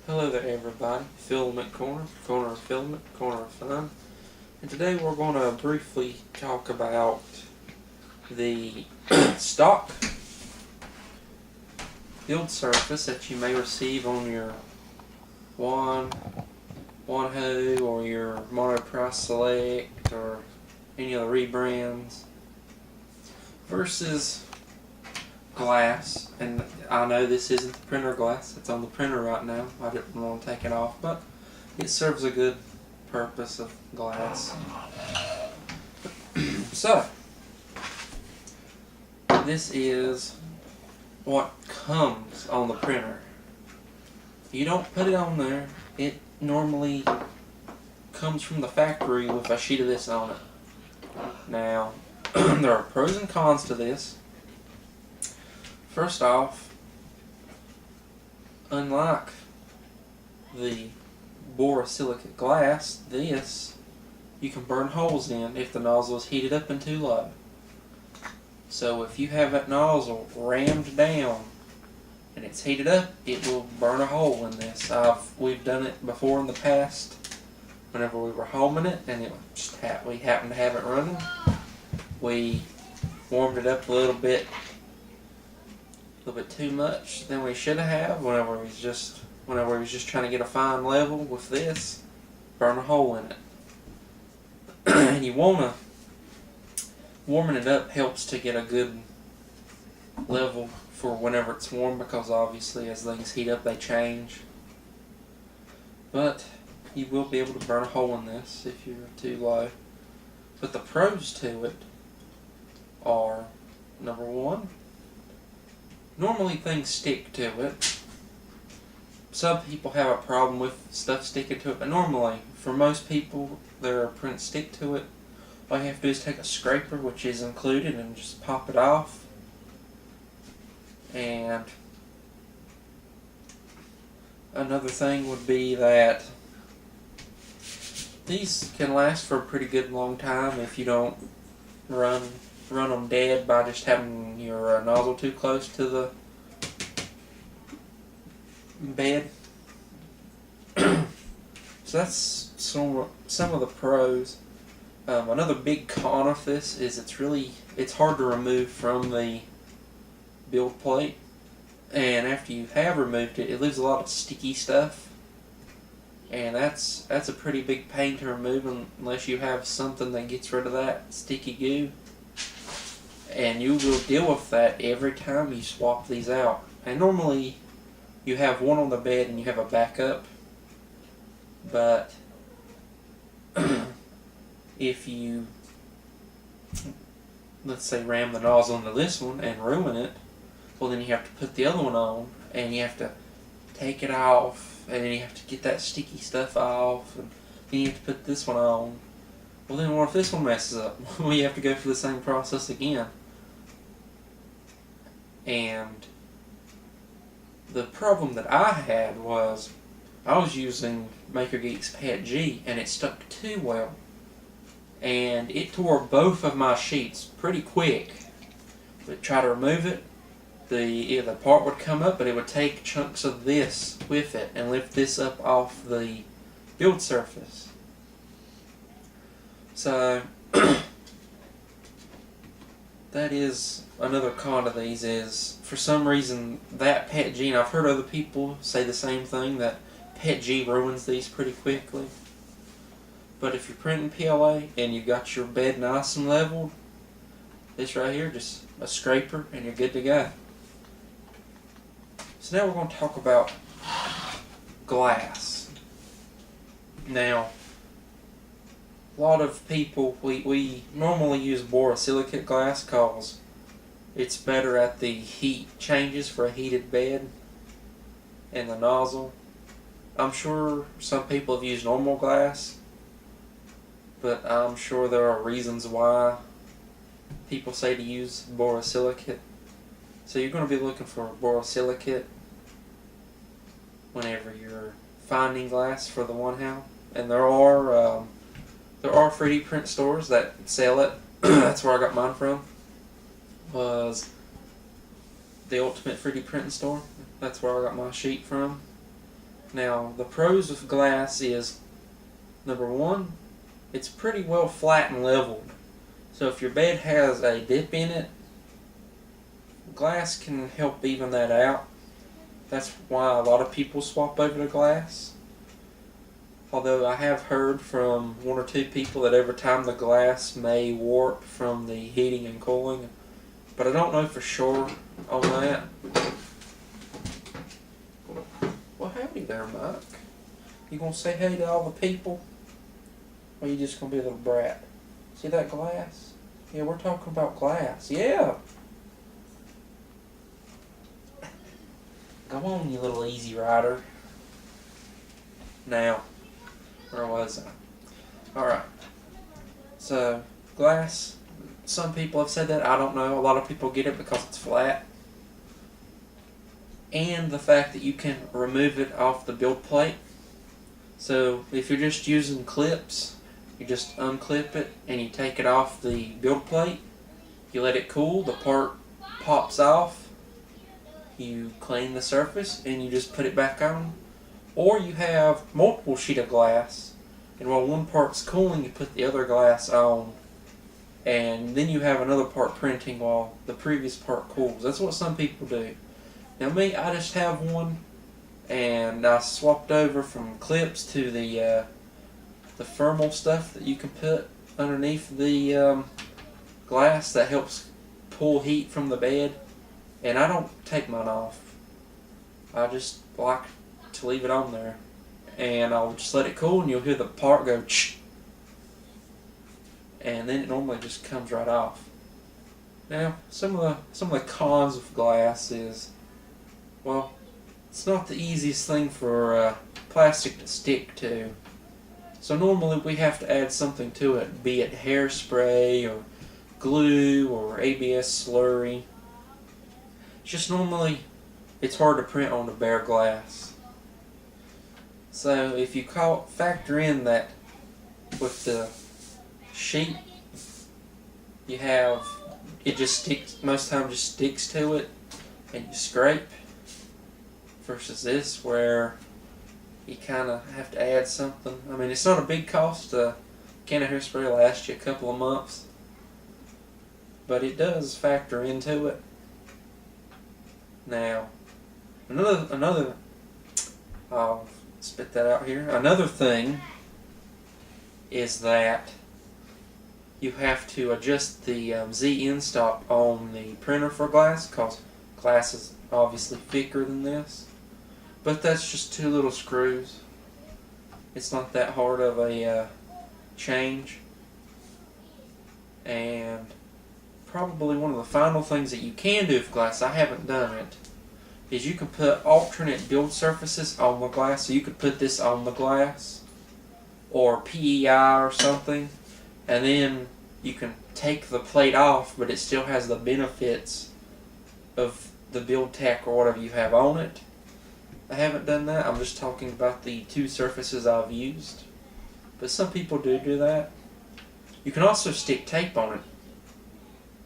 Hello there everybody, Filament Corner, Corner of Filament, Corner of Fun. And today we're going to briefly talk about the stock build surface that you may receive on your Wanhao or your Monoprice Select or any of the rebrands versus glass. And I know this isn't the printer glass, it's on the printer right now. I didn't want to take it off, but it serves a good purpose of glass. So, this is what comes on the printer. You don't put it on there, it normally comes from the factory with a sheet of this on it. Now, there are pros and cons to this. First off, unlike the borosilicate glass, this you can burn holes in if the nozzle is heated up and too low. So if you have that nozzle rammed down and it's heated up, it will burn a hole in this. We've done it before in the past whenever we were homing it, and we happened to have it running. We warmed it up a little bit too much than we should have whenever we was just trying to get a fine level with this. Burn a hole in it. And you wanna warming it up helps to get a good level for whenever it's warm, because obviously as things heat up they change. But you will be able to burn a hole in this if you're too low. But the pros to it are, number one, normally things stick to it. Some people have a problem with stuff sticking to it, but normally, for most people, their prints stick to it. All you have to do is take a scraper, which is included, and just pop it off. And another thing would be that these can last for a pretty good long time if you don't run them dead by just having your nozzle too close to the bed. So that's some of the pros. Another big con of this is it's hard to remove from the build plate, and after you have removed it, it leaves a lot of sticky stuff, and that's a pretty big pain to remove unless you have something that gets rid of that sticky goo. And you will deal with that every time you swap these out. And normally you have one on the bed and you have a backup, but if you, let's say, ram the nozzle into this one and ruin it, well then you have to put the other one on, and you have to take it off, and then you have to get that sticky stuff off, and then you have to put this one on. Well then what if this one messes up? Well, you have to go through the same process again. And the problem that I had was I was using Maker Geek's Pet G, and it stuck too well. And it tore both of my sheets pretty quick. But try to remove it, the part would come up, but it would take chunks of this with it and lift this up off the build surface. So that is another con of these, is for some reason that Pet G, and I've heard other people say the same thing, that Pet G ruins these pretty quickly. But if you're printing PLA and you've got your bed nice and leveled, this right here, just a scraper and you're good to go. So now we're going to talk about glass. Now, a lot of people, we normally use borosilicate glass because it's better at the heat changes for a heated bed and the nozzle. I'm sure some people have used normal glass, but I'm sure there are reasons why people say to use borosilicate. So you're going to be looking for borosilicate whenever you're finding glass for the Wanhao. And there are 3D print stores that sell it. That's where I got mine from. Was the Ultimate 3D Printing Store. That's where I got my sheet from. Now, the pros of glass is, number one, it's pretty well flat and leveled. So if your bed has a dip in it, glass can help even that out. That's why a lot of people swap over to glass. Although I have heard from one or two people that over time the glass may warp from the heating and cooling, but I don't know for sure on that. Well, howdy there, Mike. You gonna say hey to all the people? Or you just gonna be a little brat? See that glass? Yeah, we're talking about glass. Yeah! Go on, you little easy rider. Now, where was I? Alright. So, glass, some people have said that. I don't know. A lot of people get it because it's flat. And the fact that you can remove it off the build plate. So, if you're just using clips, you just unclip it and you take it off the build plate. You let it cool, the part pops off. You clean the surface and you just put it back on. Or you have multiple sheet of glass, and while one part's cooling, you put the other glass on, and then you have another part printing while the previous part cools. That's what some people do. Now me, I just have one, and I swapped over from clips to the thermal stuff that you can put underneath the glass that helps pull heat from the bed, and I don't take mine off. I just like to leave it on there, and I'll just let it cool, and you'll hear the part go ch, and then it normally just comes right off. Now, some of the cons of glass is, well, it's not the easiest thing for plastic to stick to. So normally we have to add something to it, be it hairspray or glue or ABS slurry. It's just normally it's hard to print on the bare glass. So if you factor in that with the sheet, you have, it just sticks, most times just sticks to it and you scrape, versus this where you kind of have to add something. I mean, it's not a big cost. A can of hairspray lasts you a couple of months, but it does factor into it. Now, another I'll spit that out here. Another thing is that you have to adjust the Z end stop on the printer for glass, because glass is obviously thicker than this. But that's just 2 little screws. It's not that hard of a change. And probably one of the final things that you can do with glass, I haven't done it, is you can put alternate build surfaces on the glass. So you could put this on the glass or PEI or something, and then you can take the plate off, but it still has the benefits of the buildtak or whatever you have on it. I haven't done that. I'm just talking about the 2 surfaces I've used. But some people do that. You can also stick tape on it.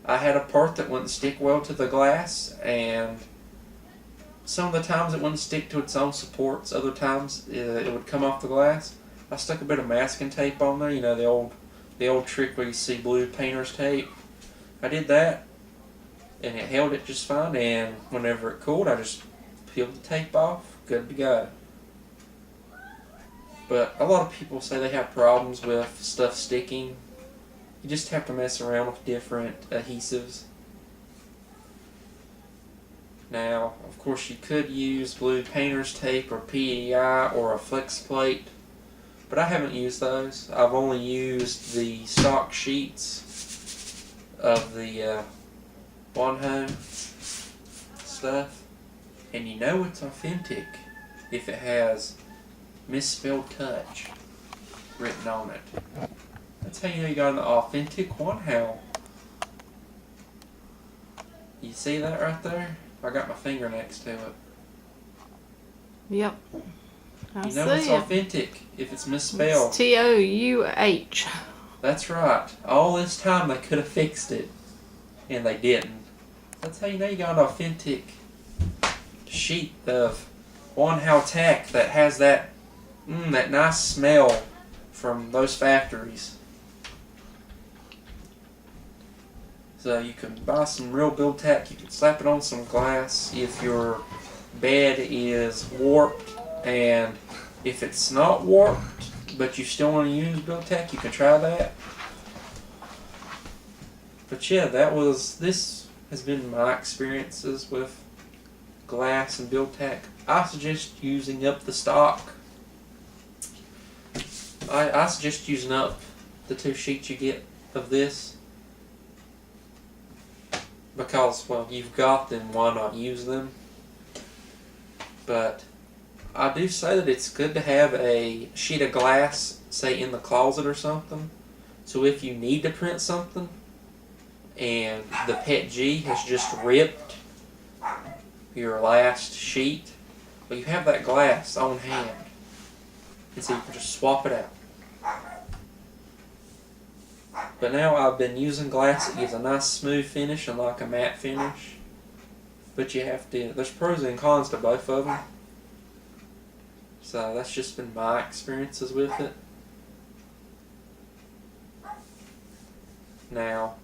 I had a part that wouldn't stick well to the glass, and some of the times it wouldn't stick to its own supports. Other times it would come off the glass. I stuck a bit of masking tape on there. You know, the old trick where you see blue painter's tape. I did that, and it held it just fine. And whenever it cooled, I just peeled the tape off. Good to go. But a lot of people say they have problems with stuff sticking. You just have to mess around with different adhesives. Now, of course, you could use blue painter's tape or PEI or a flex plate, but I haven't used those. I've only used the stock sheets of the Wanhao stuff, and you know it's authentic if it has misspelled touch written on it. That's how you know you got an authentic Wanhao. You see that right there? I got my finger next to it. Yep. You know it's authentic if it's misspelled. It's TOUH. That's right. All this time they could have fixed it, and they didn't. That's how you know you got an authentic sheet of Wanhao tack that has that nice smell from those factories. So you can buy some real buildtak. You can slap it on some glass if your bed is warped, and if it's not warped but you still want to use buildtak, you can try that. But yeah, this has been my experiences with glass and buildtak. I suggest using up the stock. I suggest using up the 2 sheets you get of this, because, well, you've got them, why not use them? But I do say that it's good to have a sheet of glass, say in the closet or something, so if you need to print something and the Pet G has just ripped your last sheet, well, you have that glass on hand, and so you can just swap it out. But now I've been using glass that gives a nice smooth finish and like a matte finish. But you have to, there's pros and cons to both of them. So that's just been my experiences with it. Now,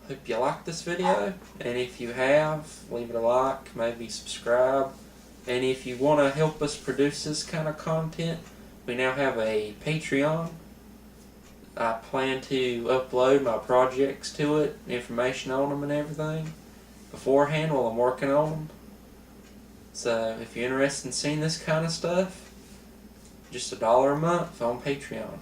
hope you liked this video, and if you have, leave it a like, maybe subscribe. And if you want to help us produce this kind of content, we now have a Patreon. I plan to upload my projects to it, information on them and everything, beforehand while I'm working on them. So if you're interested in seeing this kind of stuff, just $1 a month on Patreon.